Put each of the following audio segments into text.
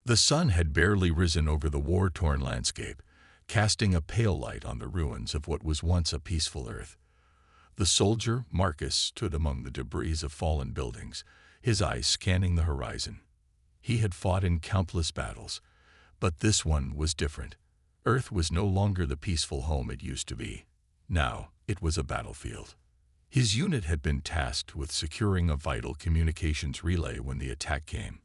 The sun had barely risen over the war-torn landscape, casting a pale light on the ruins of what was once a peaceful Earth. The soldier, Marcus, stood among the debris of fallen buildings, his eyes scanning the horizon. He had fought in countless battles, but this one was different. Earth was no longer the peaceful home it used to be. Now, it was a battlefield. His unit had been tasked with securing a vital communications relay when the attack came.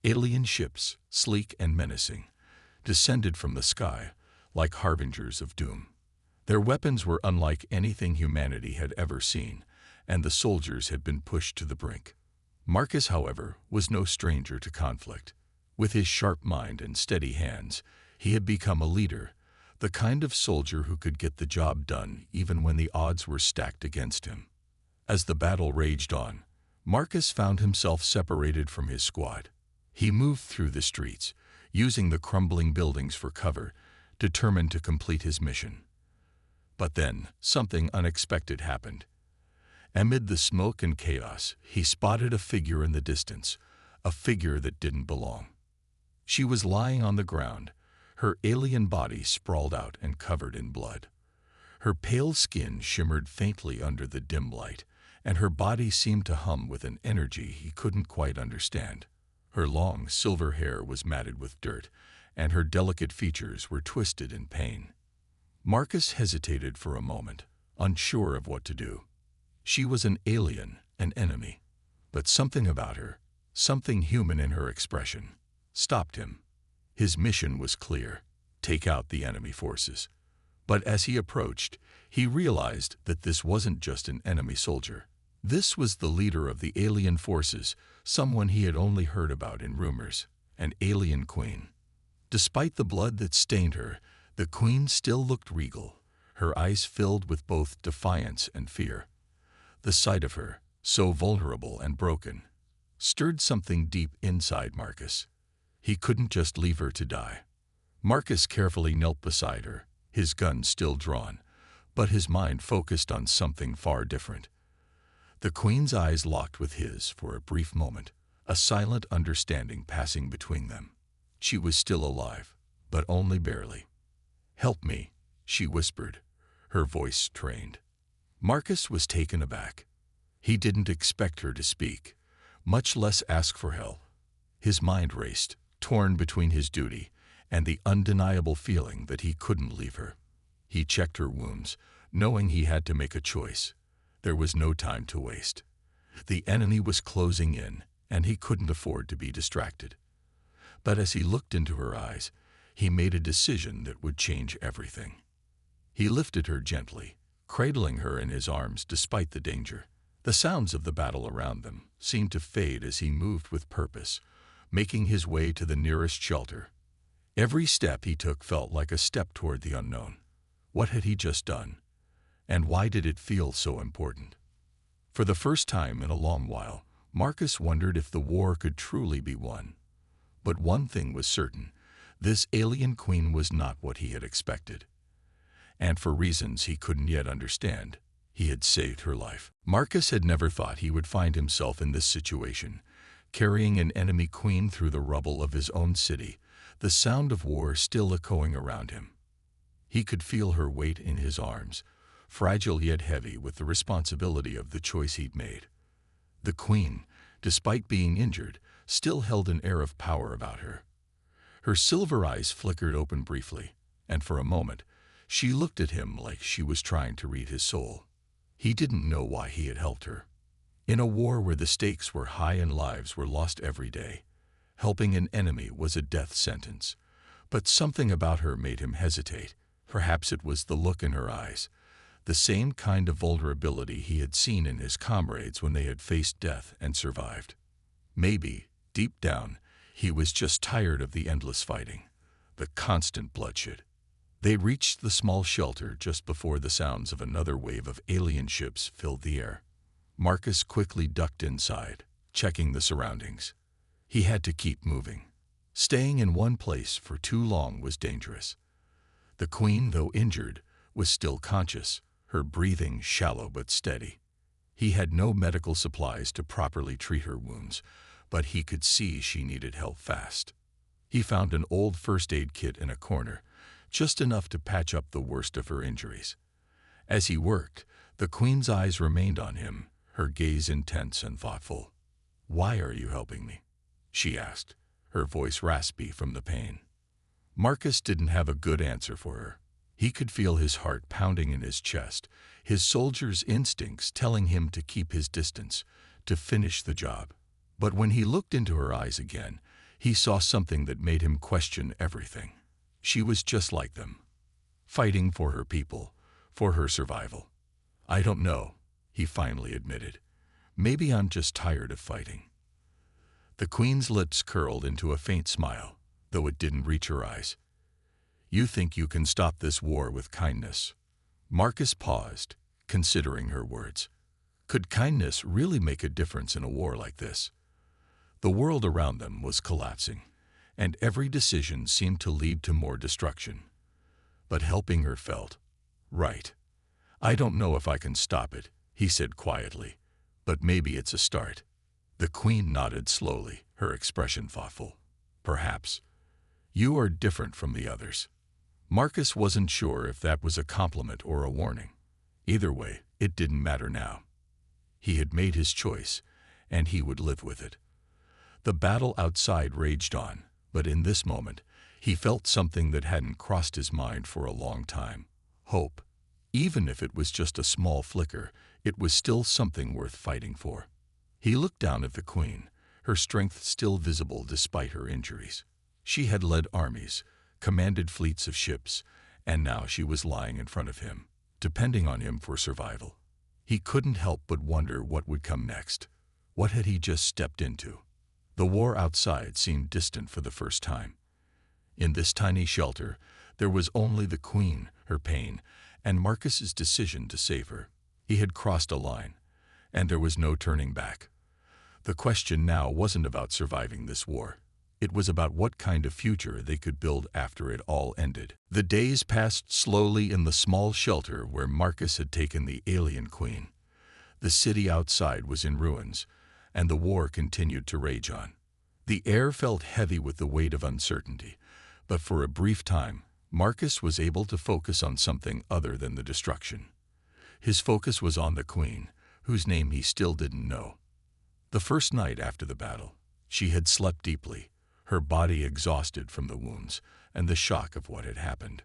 Alien ships, sleek and menacing, descended from the sky like harbingers of doom. Their weapons were unlike anything humanity had ever seen, and the soldiers had been pushed to the brink. Marcus, however, was no stranger to conflict. With his sharp mind and steady hands, he had become a leader, the kind of soldier who could get the job done even when the odds were stacked against him. As the battle raged on, Marcus found himself separated from his squad. He moved through the streets, using the crumbling buildings for cover, determined to complete his mission. But then, something unexpected happened. Amid the smoke and chaos, he spotted a figure in the distance, a figure that didn't belong. She was lying on the ground, her alien body sprawled out and covered in blood. Her pale skin shimmered faintly under the dim light, and her body seemed to hum with an energy he couldn't quite understand. Her long, silver hair was matted with dirt, and her delicate features were twisted in pain. Marcus hesitated for a moment, unsure of what to do. She was an alien, an enemy, but something about her, something human in her expression, stopped him. His mission was clear: take out the enemy forces. But as he approached, he realized that this wasn't just an enemy soldier. This was the leader of the alien forces, someone he had only heard about in rumors, an alien queen. Despite the blood that stained her, the queen still looked regal, her eyes filled with both defiance and fear. The sight of her, so vulnerable and broken, stirred something deep inside Marcus. He couldn't just leave her to die. Marcus carefully knelt beside her, his gun still drawn, but his mind focused on something far different. The queen's eyes locked with his for a brief moment, a silent understanding passing between them. She was still alive, but only barely. "Help me," she whispered, her voice strained. Marcus was taken aback. He didn't expect her to speak, much less ask for help. His mind raced, torn between his duty and the undeniable feeling that he couldn't leave her. He checked her wounds, knowing he had to make a choice. There was no time to waste. The enemy was closing in, and he couldn't afford to be distracted. But as he looked into her eyes, he made a decision that would change everything. He lifted her gently, cradling her in his arms despite the danger. The sounds of the battle around them seemed to fade as he moved with purpose, making his way to the nearest shelter. Every step he took felt like a step toward the unknown. What had he just done? And why did it feel so important? For the first time in a long while, Marcus wondered if the war could truly be won. But one thing was certain: this alien queen was not what he had expected. And for reasons he couldn't yet understand, he had saved her life. Marcus had never thought he would find himself in this situation, carrying an enemy queen through the rubble of his own city, the sound of war still echoing around him. He could feel her weight in his arms, fragile yet heavy with the responsibility of the choice he'd made. The queen, despite being injured, still held an air of power about her. Her silver eyes flickered open briefly, and for a moment, she looked at him like she was trying to read his soul. He didn't know why he had helped her. In a war where the stakes were high and lives were lost every day, helping an enemy was a death sentence. But something about her made him hesitate. Perhaps it was the look in her eyes, the same kind of vulnerability he had seen in his comrades when they had faced death and survived. Maybe, deep down, he was just tired of the endless fighting, the constant bloodshed. They reached the small shelter just before the sounds of another wave of alien ships filled the air. Marcus quickly ducked inside, checking the surroundings. He had to keep moving. Staying in one place for too long was dangerous. The queen, though injured, was still conscious, her breathing shallow but steady. He had no medical supplies to properly treat her wounds, but he could see she needed help fast. He found an old first aid kit in a corner, just enough to patch up the worst of her injuries. As he worked, the Queen's eyes remained on him, her gaze intense and thoughtful. "Why are you helping me?" she asked, her voice raspy from the pain. Marcus didn't have a good answer for her. He could feel his heart pounding in his chest, his soldier's instincts telling him to keep his distance, to finish the job. But when he looked into her eyes again, he saw something that made him question everything. She was just like them, fighting for her people, for her survival. "I don't know," he finally admitted. "Maybe I'm just tired of fighting." The Queen's lips curled into a faint smile, though it didn't reach her eyes. "You think you can stop this war with kindness?" Marcus paused, considering her words. Could kindness really make a difference in a war like this? The world around them was collapsing, and every decision seemed to lead to more destruction. But helping her felt right. "I don't know if I can stop it," he said quietly, "but maybe it's a start." The Queen nodded slowly, her expression thoughtful. "Perhaps. You are different from the others." Marcus wasn't sure if that was a compliment or a warning. Either way, it didn't matter now. He had made his choice, and he would live with it. The battle outside raged on, but in this moment, he felt something that hadn't crossed his mind for a long time. Hope. Even if it was just a small flicker, it was still something worth fighting for. He looked down at the Queen, her strength still visible despite her injuries. She had led armies, commanded fleets of ships, and now she was lying in front of him, depending on him for survival. He couldn't help but wonder what would come next. What had he just stepped into? The war outside seemed distant for the first time. In this tiny shelter, there was only the Queen, her pain, and Marcus's decision to save her. He had crossed a line, and there was no turning back. The question now wasn't about surviving this war. It was about what kind of future they could build after it all ended. The days passed slowly in the small shelter where Marcus had taken the alien Queen. The city outside was in ruins, and the war continued to rage on. The air felt heavy with the weight of uncertainty, but for a brief time, Marcus was able to focus on something other than the destruction. His focus was on the Queen, whose name he still didn't know. The first night after the battle, she had slept deeply, her body exhausted from the wounds and the shock of what had happened.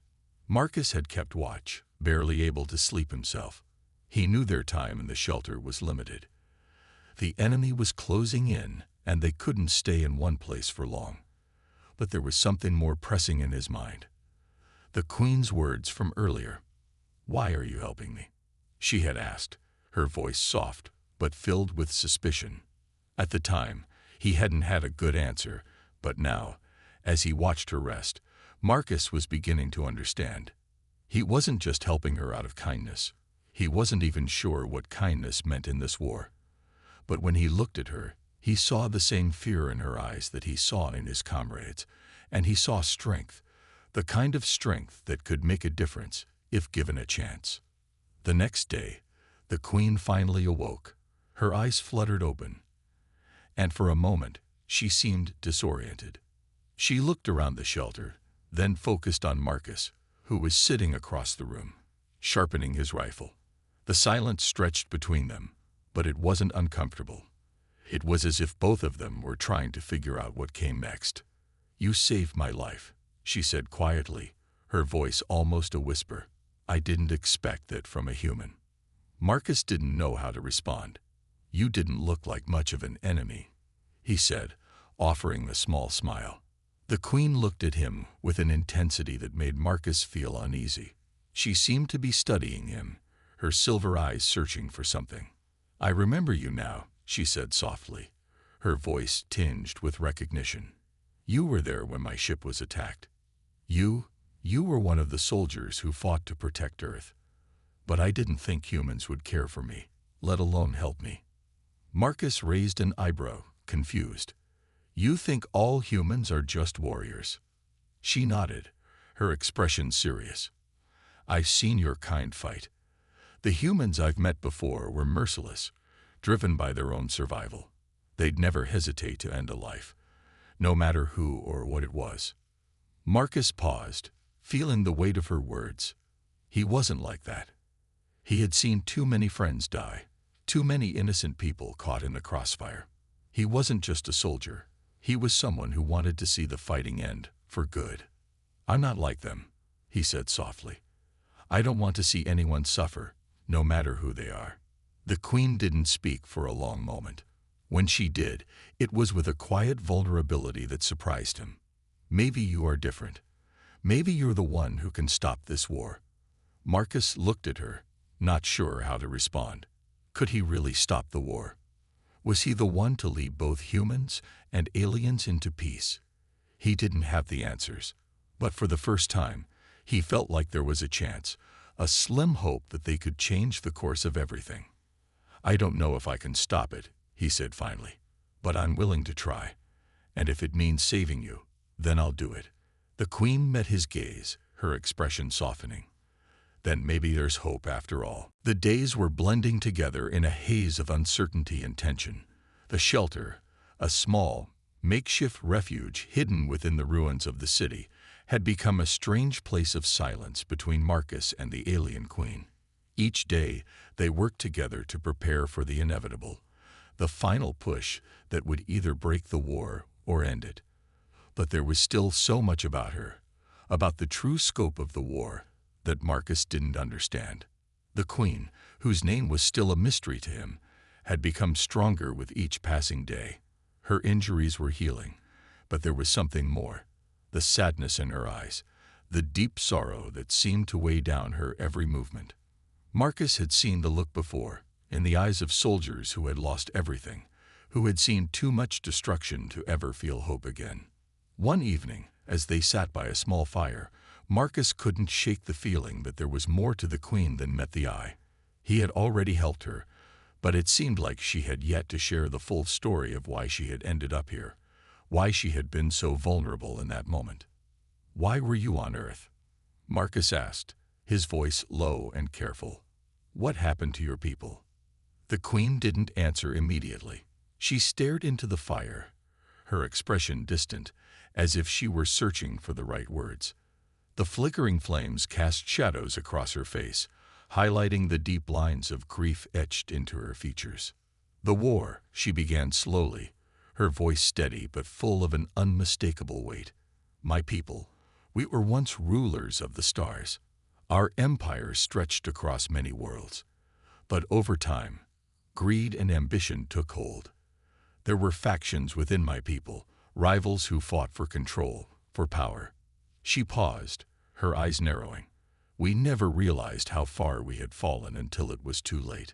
Marcus had kept watch, barely able to sleep himself. He knew their time in the shelter was limited. The enemy was closing in, and they couldn't stay in one place for long. But there was something more pressing in his mind. The Queen's words from earlier. "Why are you helping me?" she had asked, her voice soft but filled with suspicion. At the time, he hadn't had a good answer, but now, as he watched her rest, Marcus was beginning to understand. He wasn't just helping her out of kindness. He wasn't even sure what kindness meant in this war. But when he looked at her, he saw the same fear in her eyes that he saw in his comrades, and he saw strength, the kind of strength that could make a difference if given a chance. The next day, the Queen finally awoke. Her eyes fluttered open, and for a moment, she seemed disoriented. She looked around the shelter, then focused on Marcus, who was sitting across the room, sharpening his rifle. The silence stretched between them, but it wasn't uncomfortable. It was as if both of them were trying to figure out what came next. "You saved my life," she said quietly, her voice almost a whisper. "I didn't expect that from a human." Marcus didn't know how to respond. "You didn't look like much of an enemy," he said, offering a small smile. The Queen looked at him with an intensity that made Marcus feel uneasy. She seemed to be studying him, her silver eyes searching for something. "I remember you now," she said softly, her voice tinged with recognition. "You were there when my ship was attacked. You were one of the soldiers who fought to protect Earth. But I didn't think humans would care for me, let alone help me." Marcus raised an eyebrow, confused. "You think all humans are just warriors?" She nodded, her expression serious. "I've seen your kind fight. The humans I've met before were merciless, driven by their own survival. They'd never hesitate to end a life. no matter who or what it was. Marcus paused, feeling the weight of her words. He wasn't like that. He had seen too many friends die, too many innocent people caught in the crossfire. He wasn't just a soldier. He was someone who wanted to see the fighting end, for good. "I'm not like them," he said softly. "I don't want to see anyone suffer, no matter who they are." The Queen didn't speak for a long moment. When she did, it was with a quiet vulnerability that surprised him. "Maybe you are different. Maybe you're the one who can stop this war." Marcus looked at her, not sure how to respond. Could he really stop the war? Was he the one to lead both humans and aliens into peace? He didn't have the answers, but for the first time, he felt like there was a chance, a slim hope that they could change the course of everything. "I don't know if I can stop it," he said finally, "but I'm willing to try. And if it means saving you, then I'll do it." The Queen met his gaze, her expression softening. "Then maybe there's hope after all." The days were blending together in a haze of uncertainty and tension. The shelter, a small, makeshift refuge hidden within the ruins of the city, had become a strange place of silence between Marcus and the alien Queen. Each day, they worked together to prepare for the inevitable, the final push that would either break the war or end it. But there was still so much about her, about the true scope of the war, that Marcus didn't understand. The Queen, whose name was still a mystery to him, had become stronger with each passing day. Her injuries were healing, but there was something more. The sadness in her eyes, the deep sorrow that seemed to weigh down her every movement. Marcus had seen the look before, in the eyes of soldiers who had lost everything, who had seen too much destruction to ever feel hope again. One evening, as they sat by a small fire, Marcus couldn't shake the feeling that there was more to the Queen than met the eye. He had already helped her, but it seemed like she had yet to share the full story of why she had ended up here, why she had been so vulnerable in that moment. "Why were you on Earth?" Marcus asked, his voice low and careful. "What happened to your people?" The Queen didn't answer immediately. She stared into the fire, her expression distant, as if she were searching for the right words. The flickering flames cast shadows across her face, highlighting the deep lines of grief etched into her features. "The war," she began slowly, her voice steady but full of an unmistakable weight. "My people, we were once rulers of the stars. Our empire stretched across many worlds. But over time, greed and ambition took hold. There were factions within my people, rivals who fought for control, for power." She paused, her eyes narrowing. "We never realized how far we had fallen until it was too late."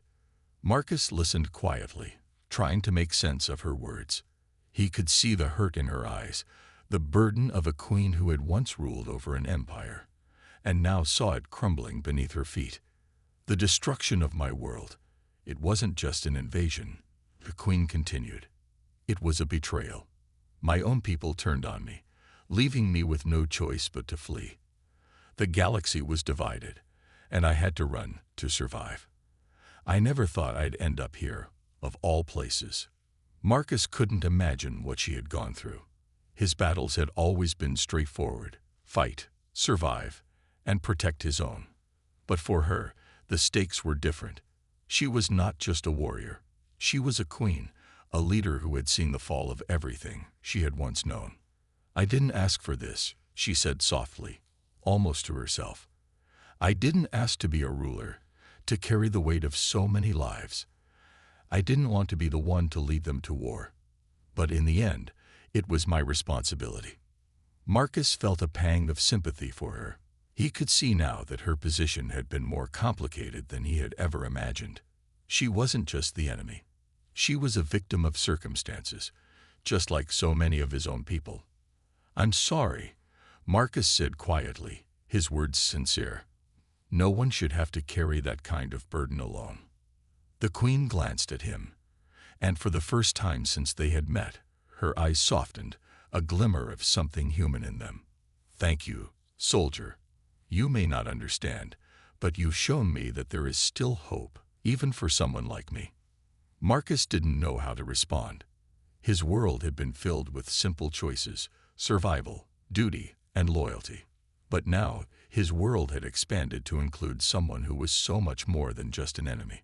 Marcus listened quietly, trying to make sense of her words. He could see the hurt in her eyes, the burden of a queen who had once ruled over an empire, and now saw it crumbling beneath her feet. "The destruction of my world, it wasn't just an invasion," the Queen continued. "It was a betrayal. My own people turned on me, leaving me with no choice but to flee. The galaxy was divided, and I had to run to survive. I never thought I'd end up here, of all places." Marcus couldn't imagine what she had gone through. His battles had always been straightforward: fight, survive, and protect his own. But for her, the stakes were different. She was not just a warrior. She was a queen, a leader who had seen the fall of everything she had once known. "I didn't ask for this," she said softly, almost to herself. "I didn't ask to be a ruler, to carry the weight of so many lives. I didn't want to be the one to lead them to war. But in the end, it was my responsibility." Marcus felt a pang of sympathy for her. He could see now that her position had been more complicated than he had ever imagined. She wasn't just the enemy. She was a victim of circumstances, just like so many of his own people. "I'm sorry," Marcus said quietly, his words sincere. "No one should have to carry that kind of burden alone." The Queen glanced at him, and for the first time since they had met, her eyes softened, a glimmer of something human in them. "Thank you, soldier. You may not understand, but you've shown me that there is still hope, even for someone like me." Marcus didn't know how to respond. His world had been filled with simple choices: survival, duty, and loyalty. But now, his world had expanded to include someone who was so much more than just an enemy.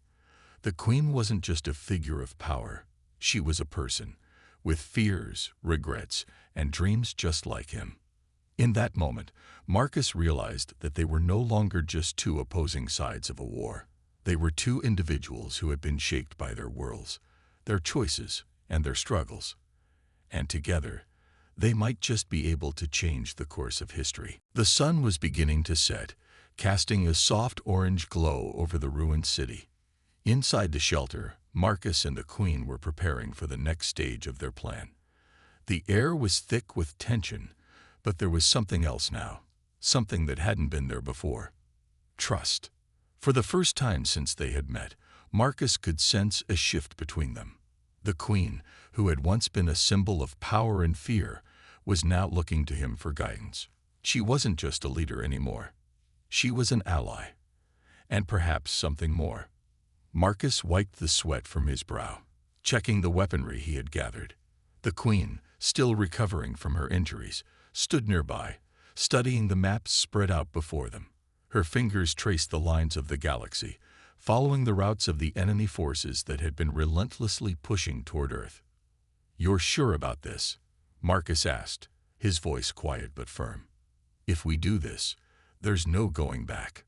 The Queen wasn't just a figure of power. She was a person, with fears, regrets, and dreams just like him. In that moment, Marcus realized that they were no longer just two opposing sides of a war. They were two individuals who had been shaped by their worlds, their choices, and their struggles. And together, they might just be able to change the course of history. The sun was beginning to set, casting a soft orange glow over the ruined city. Inside the shelter, Marcus and the Queen were preparing for the next stage of their plan. The air was thick with tension, but there was something else now, something that hadn't been there before: trust. For the first time since they had met, Marcus could sense a shift between them. The Queen, who had once been a symbol of power and fear, was now looking to him for guidance. She wasn't just a leader anymore. She was an ally, and perhaps something more. Marcus wiped the sweat from his brow, checking the weaponry he had gathered. The Queen, still recovering from her injuries, stood nearby, studying the maps spread out before them. Her fingers traced the lines of the galaxy, following the routes of the enemy forces that had been relentlessly pushing toward Earth. "You're sure about this?" Marcus asked, his voice quiet but firm. "If we do this, there's no going back."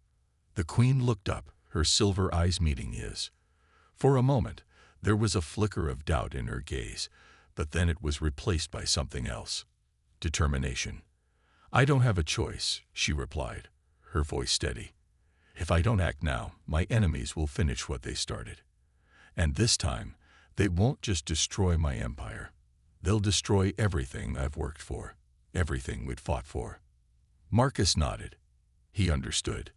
The Queen looked up, her silver eyes meeting his. For a moment, there was a flicker of doubt in her gaze, but then it was replaced by something else: determination. "I don't have a choice," she replied, her voice steady. "If I don't act now, my enemies will finish what they started. And this time, they won't just destroy my empire. They'll destroy everything I've worked for, everything we'd fought for." Marcus nodded. He understood.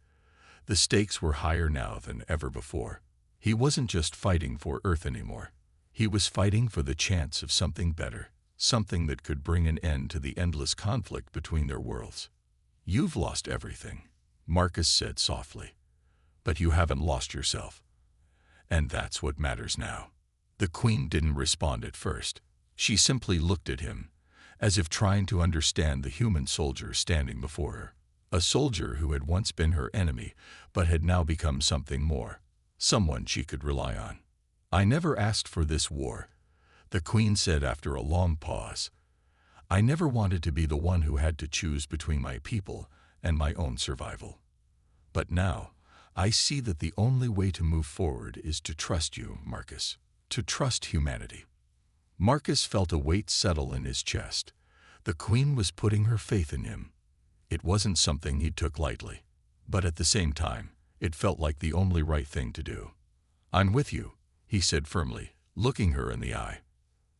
The stakes were higher now than ever before. He wasn't just fighting for Earth anymore. He was fighting for the chance of something better, something that could bring an end to the endless conflict between their worlds. "You've lost everything," Marcus said softly. "But you haven't lost yourself. And that's what matters now." The Queen didn't respond at first. She simply looked at him, as if trying to understand the human soldier standing before her. A soldier who had once been her enemy, but had now become something more, someone she could rely on. "I never asked for this war," the Queen said after a long pause. "I never wanted to be the one who had to choose between my people and my own survival. But now, I see that the only way to move forward is to trust you, Marcus, to trust humanity." Marcus felt a weight settle in his chest. The Queen was putting her faith in him. It wasn't something he took lightly, but at the same time, it felt like the only right thing to do. "I'm with you," he said firmly, looking her in the eye.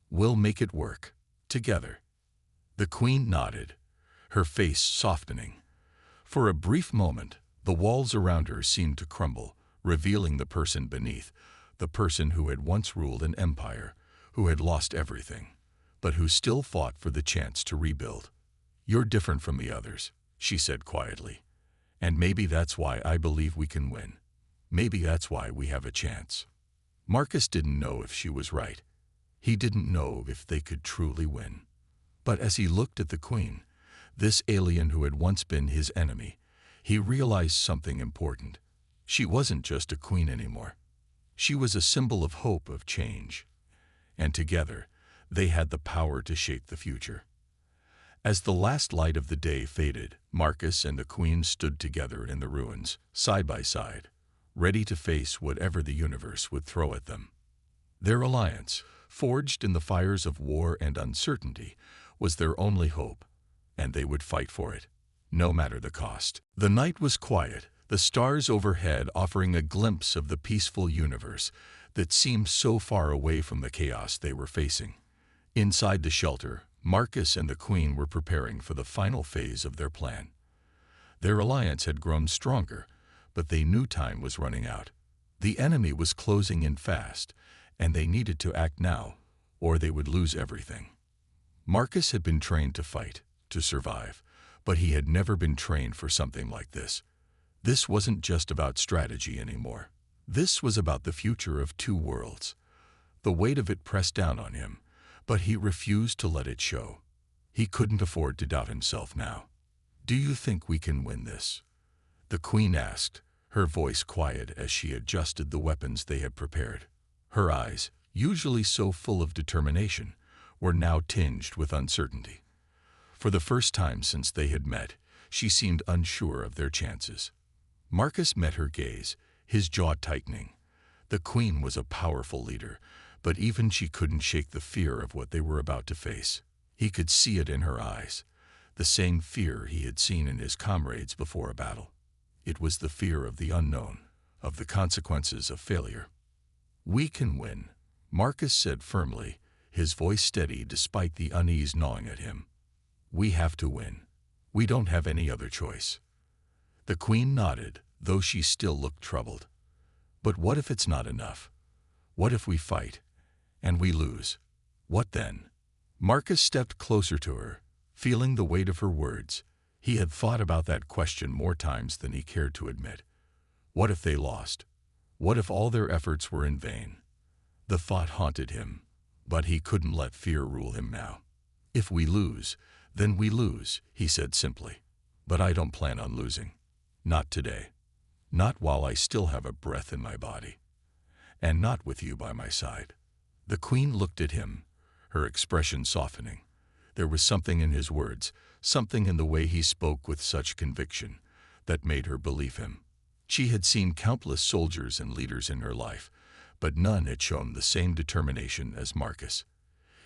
"We'll make it work, together." The Queen nodded, her face softening. For a brief moment, the walls around her seemed to crumble, revealing the person beneath, the person who had once ruled an empire, who had lost everything, but who still fought for the chance to rebuild. "You're different from the others," she said quietly. "And maybe that's why I believe we can win. Maybe that's why we have a chance." Marcus didn't know if she was right. He didn't know if they could truly win. But as he looked at the Queen, this alien who had once been his enemy, he realized something important. She wasn't just a queen anymore. She was a symbol of hope, of change. And together, they had the power to shape the future. As the last light of the day faded, Marcus and the Queen stood together in the ruins, side by side, ready to face whatever the universe would throw at them. Their alliance, forged in the fires of war and uncertainty, was their only hope, and they would fight for it, no matter the cost. The night was quiet, the stars overhead offering a glimpse of the peaceful universe that seemed so far away from the chaos they were facing. Inside the shelter, Marcus and the Queen were preparing for the final phase of their plan. Their alliance had grown stronger, but they knew time was running out. The enemy was closing in fast, and they needed to act now, or they would lose everything. Marcus had been trained to fight, to survive, but he had never been trained for something like this. This wasn't just about strategy anymore. This was about the future of two worlds. The weight of it pressed down on him, but he refused to let it show. He couldn't afford to doubt himself now. "Do you think we can win this?" the Queen asked, her voice quiet as she adjusted the weapons they had prepared. Her eyes, usually so full of determination, were now tinged with uncertainty. For the first time since they had met, she seemed unsure of their chances. Marcus met her gaze, his jaw tightening. The Queen was a powerful leader, but even she couldn't shake the fear of what they were about to face. He could see it in her eyes, the same fear he had seen in his comrades before a battle. It was the fear of the unknown, of the consequences of failure. "We can win," Marcus said firmly, his voice steady despite the unease gnawing at him. "We have to win. We don't have any other choice." The Queen nodded, though she still looked troubled. "But what if it's not enough? What if we fight, and we lose? What then?" Marcus stepped closer to her, feeling the weight of her words. He had thought about that question more times than he cared to admit. What if they lost? What if all their efforts were in vain? The thought haunted him, but he couldn't let fear rule him now. "If we lose, then we lose," he said simply. "But I don't plan on losing. Not today. Not while I still have a breath in my body. And not with you by my side." The Queen looked at him, her expression softening. There was something in his words, something in the way he spoke with such conviction, that made her believe him. She had seen countless soldiers and leaders in her life, but none had shown the same determination as Marcus.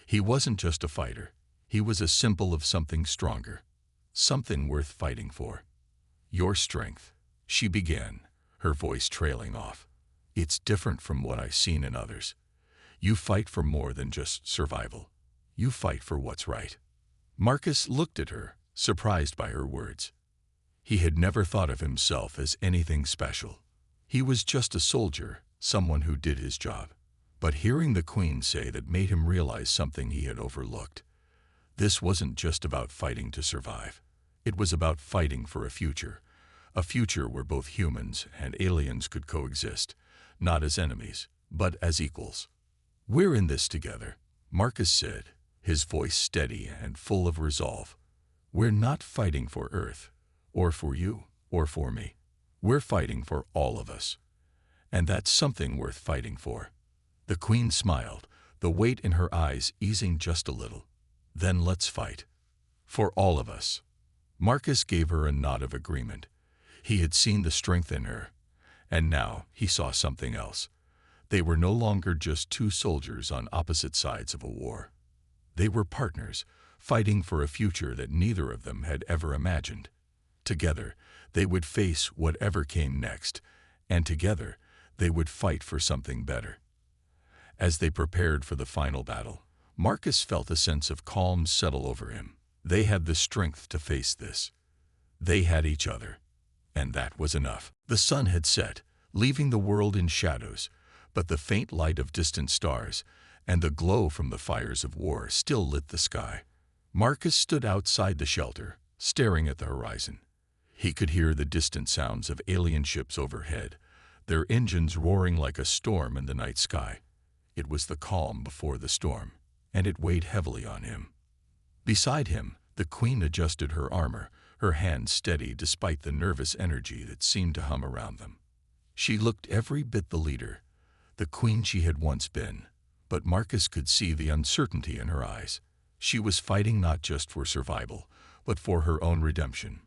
He wasn't just a fighter. He was a symbol of something stronger, something worth fighting for. "Your strength," she began, her voice trailing off. "It's different from what I've seen in others. You fight for more than just survival. You fight for what's right." Marcus looked at her, surprised by her words. He had never thought of himself as anything special. He was just a soldier, someone who did his job. But hearing the Queen say that made him realize something he had overlooked. This wasn't just about fighting to survive. It was about fighting for a future where both humans and aliens could coexist, not as enemies, but as equals. "We're in this together," Marcus said, his voice steady and full of resolve. "We're not fighting for Earth, or for you, or for me. We're fighting for all of us. And that's something worth fighting for." The Queen smiled, the weight in her eyes easing just a little. "Then let's fight. For all of us." Marcus gave her a nod of agreement. He had seen the strength in her, and now he saw something else. They were no longer just two soldiers on opposite sides of a war. They were partners, fighting for a future that neither of them had ever imagined. Together, they would face whatever came next, and together, they would fight for something better. As they prepared for the final battle, Marcus felt a sense of calm settle over him. They had the strength to face this. They had each other, and that was enough. The sun had set, leaving the world in shadows, but the faint light of distant stars and the glow from the fires of war still lit the sky. Marcus stood outside the shelter, staring at the horizon. He could hear the distant sounds of alien ships overhead, their engines roaring like a storm in the night sky. It was the calm before the storm, and it weighed heavily on him. Beside him, the Queen adjusted her armor, her hands steady despite the nervous energy that seemed to hum around them. She looked every bit the leader, the Queen she had once been, but Marcus could see the uncertainty in her eyes. She was fighting not just for survival, but for her own redemption.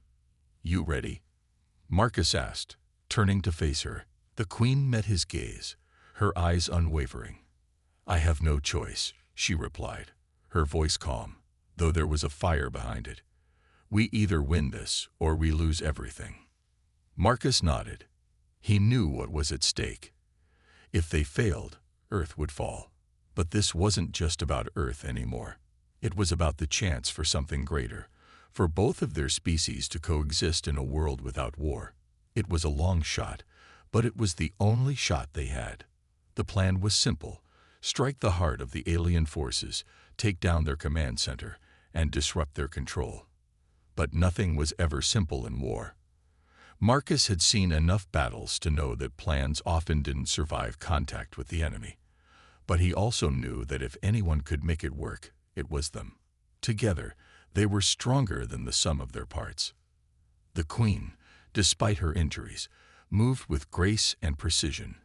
"You ready?" Marcus asked, turning to face her. The Queen met his gaze, her eyes unwavering. "I have no choice," she replied, her voice calm, though there was a fire behind it. "We either win this or we lose everything." Marcus nodded. He knew what was at stake. If they failed, Earth would fall. But this wasn't just about Earth anymore. It was about the chance for something greater, for both of their species to coexist in a world without war. It was a long shot, but it was the only shot they had. The plan was simple: strike the heart of the alien forces, take down their command center, and disrupt their control. But nothing was ever simple in war. Marcus had seen enough battles to know that plans often didn't survive contact with the enemy. But he also knew that if anyone could make it work, it was them. Together, they were stronger than the sum of their parts. The Queen, despite her injuries, moved with grace and precision,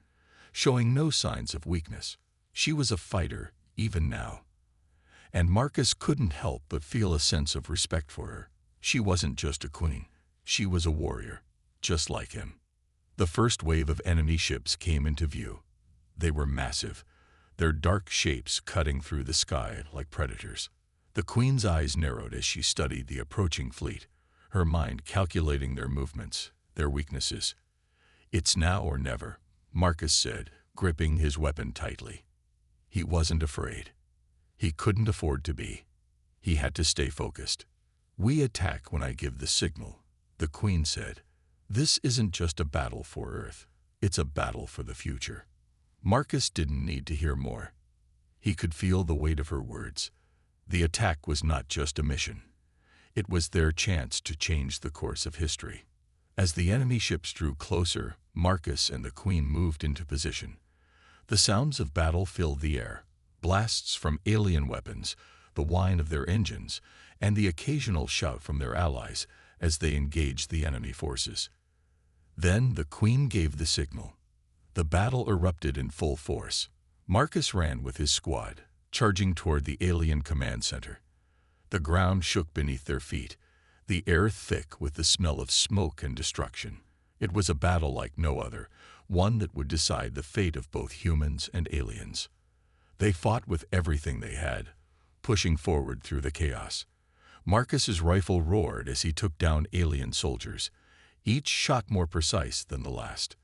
showing no signs of weakness. She was a fighter, even now. And Marcus couldn't help but feel a sense of respect for her. She wasn't just a queen. She was a warrior, just like him. The first wave of enemy ships came into view. They were massive, their dark shapes cutting through the sky like predators. The Queen's eyes narrowed as she studied the approaching fleet, her mind calculating their movements, their weaknesses. "It's now or never," Marcus said, gripping his weapon tightly. He wasn't afraid. He couldn't afford to be. He had to stay focused. "We attack when I give the signal," the Queen said. "This isn't just a battle for Earth. It's a battle for the future." Marcus didn't need to hear more. He could feel the weight of her words. The attack was not just a mission. It was their chance to change the course of history. As the enemy ships drew closer, Marcus and the Queen moved into position. The sounds of battle filled the air, blasts from alien weapons, the whine of their engines, and the occasional shout from their allies as they engaged the enemy forces. Then the Queen gave the signal. The battle erupted in full force. Marcus ran with his squad, charging toward the alien command center. The ground shook beneath their feet, the air thick with the smell of smoke and destruction. It was a battle like no other, one that would decide the fate of both humans and aliens. They fought with everything they had, pushing forward through the chaos. Marcus's rifle roared as he took down alien soldiers, each shot more precise than the last.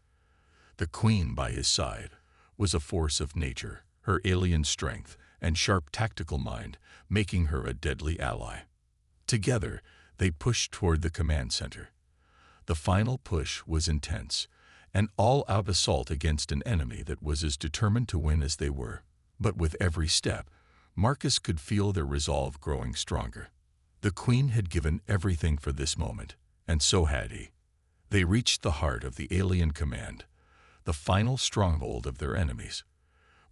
The Queen, by his side, was a force of nature, her alien strength and sharp tactical mind making her a deadly ally. Together, they pushed toward the command center. The final push was intense, an all-out assault against an enemy that was as determined to win as they were. But with every step, Marcus could feel their resolve growing stronger. The Queen had given everything for this moment, and so had he. They reached the heart of the alien command, the final stronghold of their enemies.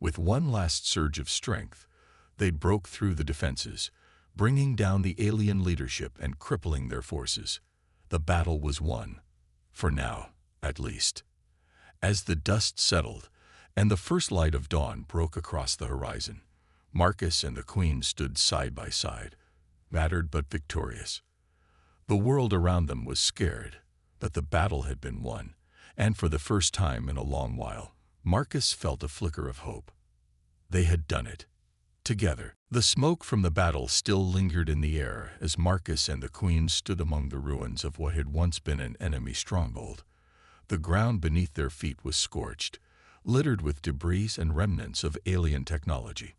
With one last surge of strength, they broke through the defenses, bringing down the alien leadership and crippling their forces. The battle was won, for now, at least. As the dust settled and the first light of dawn broke across the horizon, Marcus and the Queen stood side by side, battered but victorious. The world around them was scared, but the battle had been won, and for the first time in a long while, Marcus felt a flicker of hope. They had done it. Together. The smoke from the battle still lingered in the air as Marcus and the Queen stood among the ruins of what had once been an enemy stronghold. The ground beneath their feet was scorched, littered with debris and remnants of alien technology.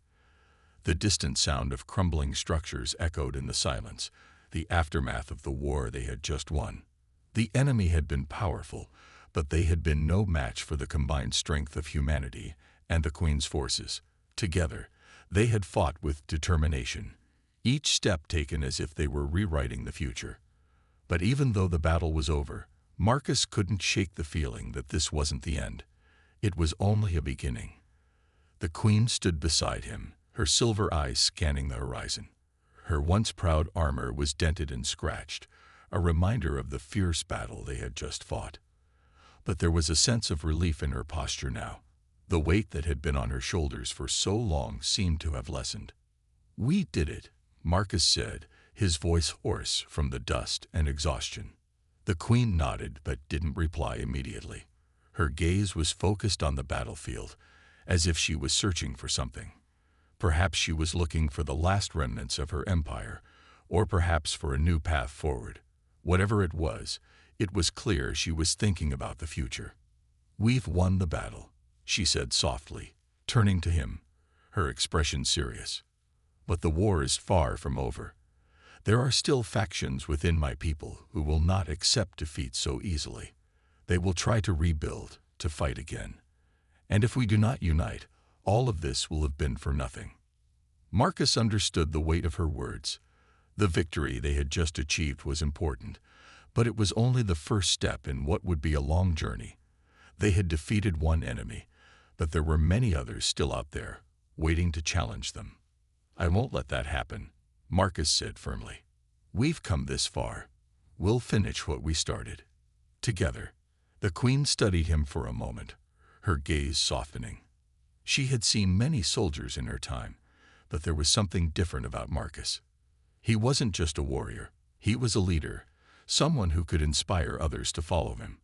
The distant sound of crumbling structures echoed in the silence, the aftermath of the war they had just won. The enemy had been powerful, but they had been no match for the combined strength of humanity and the Queen's forces. Together, they had fought with determination, each step taken as if they were rewriting the future. But even though the battle was over, Marcus couldn't shake the feeling that this wasn't the end. It was only a beginning. The Queen stood beside him, her silver eyes scanning the horizon. Her once proud armor was dented and scratched, a reminder of the fierce battle they had just fought. But there was a sense of relief in her posture now. The weight that had been on her shoulders for so long seemed to have lessened. "We did it," Marcus said, his voice hoarse from the dust and exhaustion. The Queen nodded but didn't reply immediately. Her gaze was focused on the battlefield, as if she was searching for something. Perhaps she was looking for the last remnants of her empire, or perhaps for a new path forward. Whatever it was clear she was thinking about the future. "We've won the battle," she said softly, turning to him, her expression serious. "But the war is far from over. There are still factions within my people who will not accept defeat so easily. They will try to rebuild, to fight again. And if we do not unite, all of this will have been for nothing." Marcus understood the weight of her words. The victory they had just achieved was important, but it was only the first step in what would be a long journey. They had defeated one enemy, but there were many others still out there, waiting to challenge them. "I won't let that happen," Marcus said firmly. "We've come this far. We'll finish what we started. Together." The queen studied him for a moment, her gaze softening. She had seen many soldiers in her time, but there was something different about Marcus. He wasn't just a warrior, he was a leader, someone who could inspire others to follow him.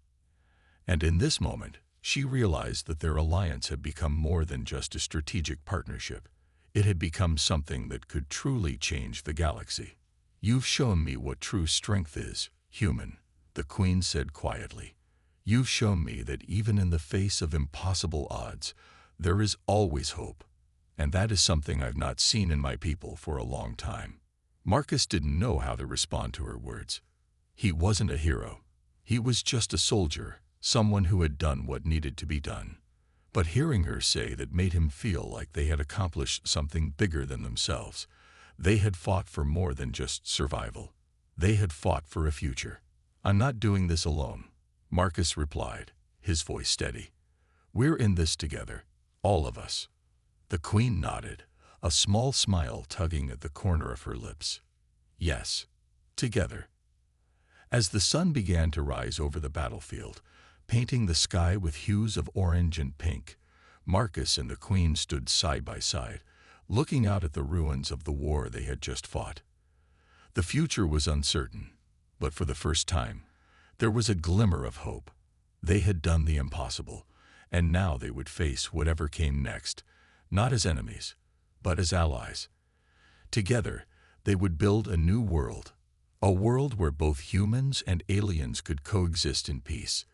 And in this moment, she realized that their alliance had become more than just a strategic partnership. It had become something that could truly change the galaxy. "You've shown me what true strength is, human," the queen said quietly. "You've shown me that even in the face of impossible odds, there is always hope. And that is something I've not seen in my people for a long time." Marcus didn't know how to respond to her words. He wasn't a hero. He was just a soldier, someone who had done what needed to be done. But hearing her say that made him feel like they had accomplished something bigger than themselves. They had fought for more than just survival. They had fought for a future. "I'm not doing this alone," Marcus replied, his voice steady. "We're in this together, all of us." The queen nodded, a small smile tugging at the corner of her lips. "Yes, together." As the sun began to rise over the battlefield, painting the sky with hues of orange and pink, Marcus and the queen stood side by side, looking out at the ruins of the war they had just fought. The future was uncertain, but for the first time, there was a glimmer of hope. They had done the impossible, and now they would face whatever came next, not as enemies, but as allies. Together, they would build a new world, a world where both humans and aliens could coexist in peace,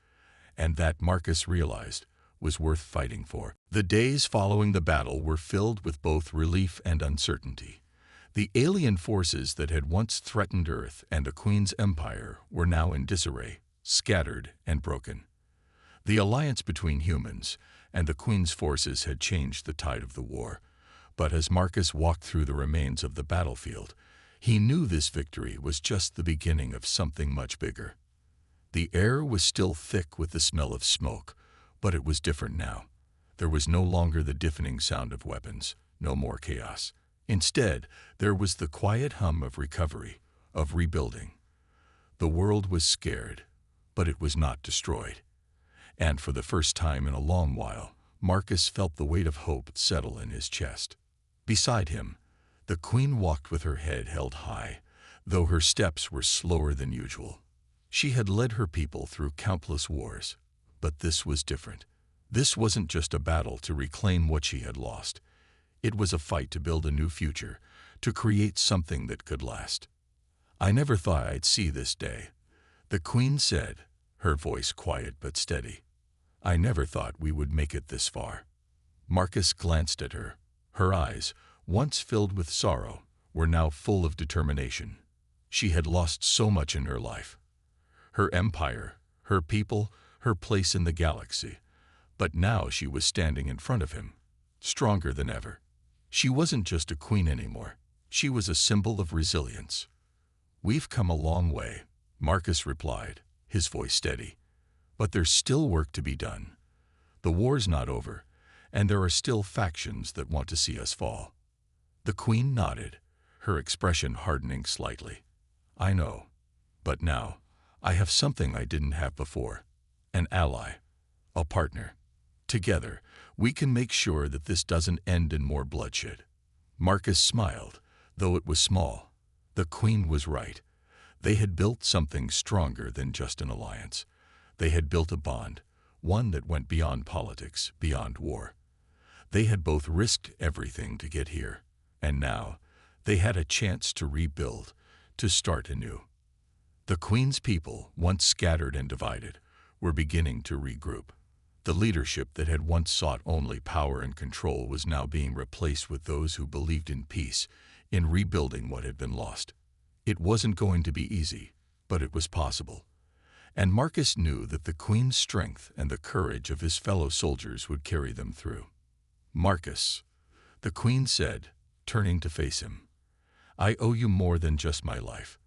and that, Marcus realized, was worth fighting for. The days following the battle were filled with both relief and uncertainty. The alien forces that had once threatened Earth and the Queen's empire were now in disarray, scattered and broken. The alliance between humans and the Queen's forces had changed the tide of the war, but as Marcus walked through the remains of the battlefield, he knew this victory was just the beginning of something much bigger. The air was still thick with the smell of smoke, but it was different now. There was no longer the deafening sound of weapons, no more chaos. Instead, there was the quiet hum of recovery, of rebuilding. The world was scared, but it was not destroyed. And for the first time in a long while, Marcus felt the weight of hope settle in his chest. Beside him, the queen walked with her head held high, though her steps were slower than usual. She had led her people through countless wars, but this was different. This wasn't just a battle to reclaim what she had lost. It was a fight to build a new future, to create something that could last. "I never thought I'd see this day," the queen said, her voice quiet but steady. "I never thought we would make it this far." Marcus glanced at her. Her eyes, once filled with sorrow, were now full of determination. She had lost so much in her life. Her empire, her people, her place in the galaxy. But now she was standing in front of him, stronger than ever. She wasn't just a queen anymore. She was a symbol of resilience. "We've come a long way," Marcus replied, his voice steady. "But there's still work to be done. The war's not over, and there are still factions that want to see us fall." The queen nodded, her expression hardening slightly. "I know. But now, I have something I didn't have before. An ally. A partner. Together, we can make sure that this doesn't end in more bloodshed." Marcus smiled, though it was small. The queen was right. They had built something stronger than just an alliance. They had built a bond, one that went beyond politics, beyond war. They had both risked everything to get here, and now they had a chance to rebuild, to start anew. The Queen's people, once scattered and divided, were beginning to regroup. The leadership that had once sought only power and control was now being replaced with those who believed in peace, in rebuilding what had been lost. It wasn't going to be easy, but it was possible. And Marcus knew that the Queen's strength and the courage of his fellow soldiers would carry them through. "Marcus," the Queen said, turning to face him, "I owe you more than just my life.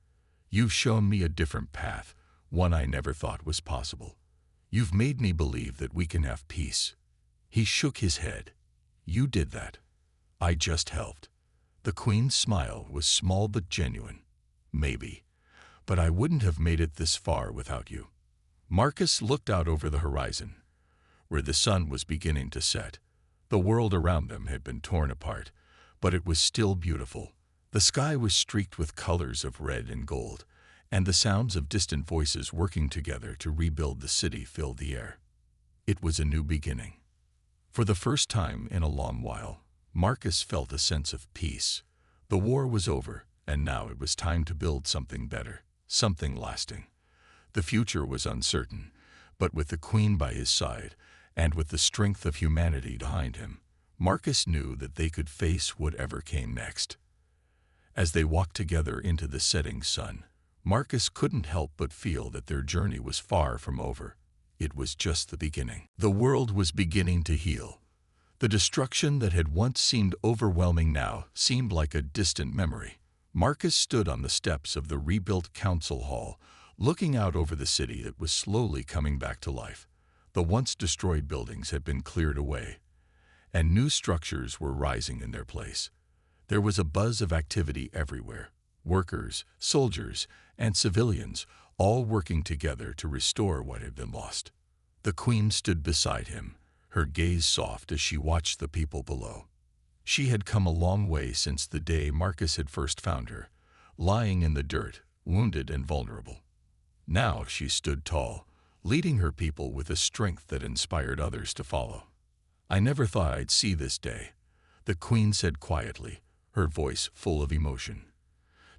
You've shown me a different path, one I never thought was possible. You've made me believe that we can have peace." He shook his head. "You did that. I just helped." The Queen's smile was small but genuine. "Maybe, but I wouldn't have made it this far without you." Marcus looked out over the horizon, where the sun was beginning to set. The world around them had been torn apart, but it was still beautiful. The sky was streaked with colors of red and gold, and the sounds of distant voices working together to rebuild the city filled the air. It was a new beginning. For the first time in a long while, Marcus felt a sense of peace. The war was over, and now it was time to build something better, something lasting. The future was uncertain, but with the Queen by his side, and with the strength of humanity behind him, Marcus knew that they could face whatever came next. As they walked together into the setting sun, Marcus couldn't help but feel that their journey was far from over. It was just the beginning. The world was beginning to heal. The destruction that had once seemed overwhelming now seemed like a distant memory. Marcus stood on the steps of the rebuilt council hall, looking out over the city that was slowly coming back to life. The once destroyed buildings had been cleared away, and new structures were rising in their place. There was a buzz of activity everywhere. Workers, soldiers, and civilians, all working together to restore what had been lost. The Queen stood beside him, her gaze soft as she watched the people below. She had come a long way since the day Marcus had first found her, lying in the dirt, wounded and vulnerable. Now she stood tall, leading her people with a strength that inspired others to follow. "I never thought I'd see this day," the Queen said quietly, her voice full of emotion.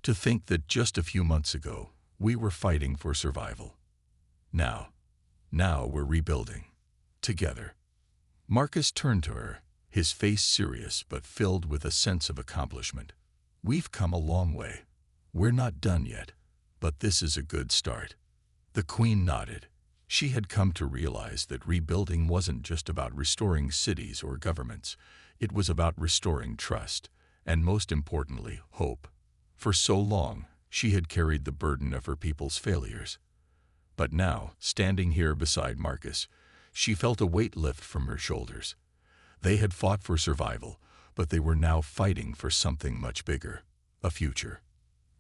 "To think that just a few months ago, we were fighting for survival. Now we're rebuilding. Together." Marcus turned to her, his face serious but filled with a sense of accomplishment. "We've come a long way. We're not done yet, but this is a good start." The Queen nodded. She had come to realize that rebuilding wasn't just about restoring cities or governments. It was about restoring trust, and most importantly, hope. For so long, she had carried the burden of her people's failures. But now, standing here beside Marcus, she felt a weight lift from her shoulders. They had fought for survival, but they were now fighting for something much bigger, a future.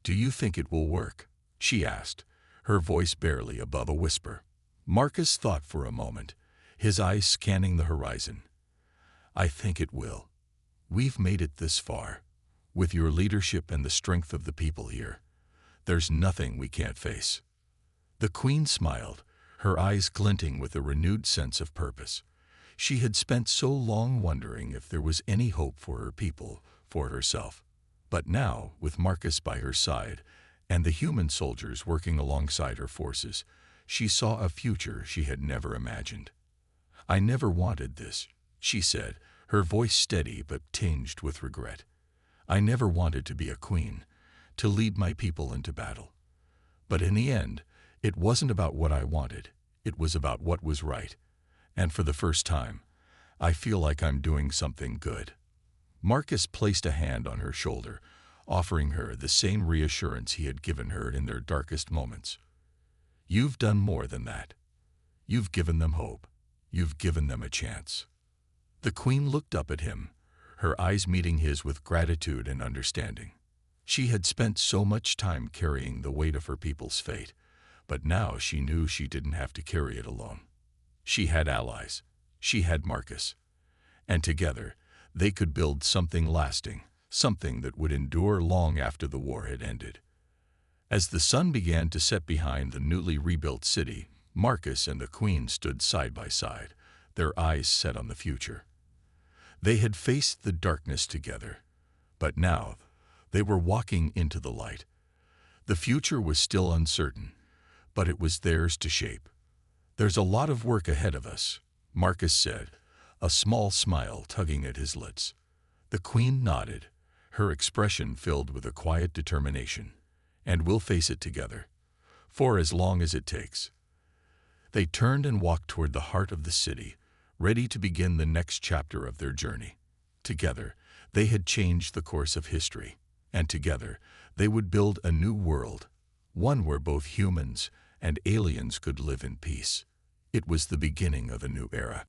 "Do you think it will work?" she asked, her voice barely above a whisper. Marcus thought for a moment, his eyes scanning the horizon. "I think it will. We've made it this far. With your leadership and the strength of the people here, there's nothing we can't face." The Queen smiled, her eyes glinting with a renewed sense of purpose. She had spent so long wondering if there was any hope for her people, for herself. But now, with Marcus by her side, and the human soldiers working alongside her forces, she saw a future she had never imagined. "I never wanted this," she said, her voice steady but tinged with regret. "I never wanted to be a queen, to lead my people into battle. But in the end, it wasn't about what I wanted, it was about what was right. And for the first time, I feel like I'm doing something good." Marcus placed a hand on her shoulder, offering her the same reassurance he had given her in their darkest moments. "You've done more than that. You've given them hope. You've given them a chance." The Queen looked up at him, her eyes meeting his with gratitude and understanding. She had spent so much time carrying the weight of her people's fate, but now she knew she didn't have to carry it alone. She had allies. She had Marcus. And together, they could build something lasting, something that would endure long after the war had ended. As the sun began to set behind the newly rebuilt city, Marcus and the Queen stood side by side, their eyes set on the future. They had faced the darkness together, but now they were walking into the light. The future was still uncertain, but it was theirs to shape. "There's a lot of work ahead of us," Marcus said, a small smile tugging at his lips. The Queen nodded, her expression filled with a quiet determination. "And we'll face it together, for as long as it takes." They turned and walked toward the heart of the city, ready to begin the next chapter of their journey. Together, they had changed the course of history, and together, they would build a new world, one where both humans and aliens could live in peace. It was the beginning of a new era.